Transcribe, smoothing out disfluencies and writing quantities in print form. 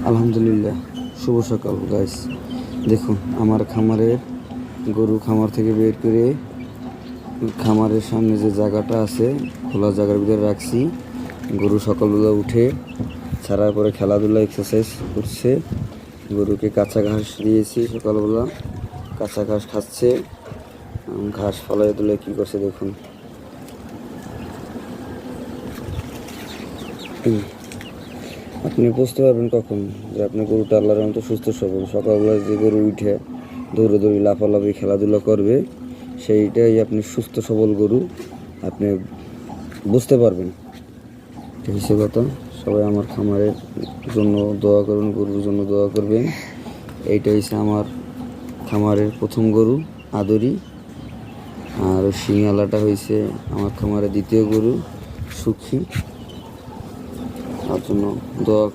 আলহামদুলিল্লাহ, শুভ সকাল গাইস। দেখুন আমার খামারের গরু খামার থেকে বের করে খামারের সামনে যে জায়গাটা আছে খোলা জায়গার ভিতরে রাখছি। গরু সকালবেলা উঠে ছাড়ার পরে খেলাধুলা এক্সারসাইজ করছে। গরুকে কাঁচা ঘাস দিয়েছি, সকালবেলা কাঁচা ঘাস খাচ্ছে। ঘাস ফলায় তুলে কী করছে দেখুন। আপনি বুঝতে পারবেন কখন যে আপনার গরুটা আল্লাহর মতো সুস্থ সবল। সকালবেলা যে গরু উঠে দৌড়াদৌড়ি লাফালাফি খেলাধুলা করবে, সেইটাই আপনি সুস্থ সবল গরু, আপনি বুঝতে পারবেন। ঠিক আছে কথা। সবাই আমার খামারের জন্য দোয়া করুন, গরুর জন্য দোয়া করবেন। এইটা হচ্ছে আমার খামারের প্রথম গরু আদরি, আর সিংয়ালাটা হয়েছে আমার খামারের দ্বিতীয় গরু সুখী। তার জন্য দোয়া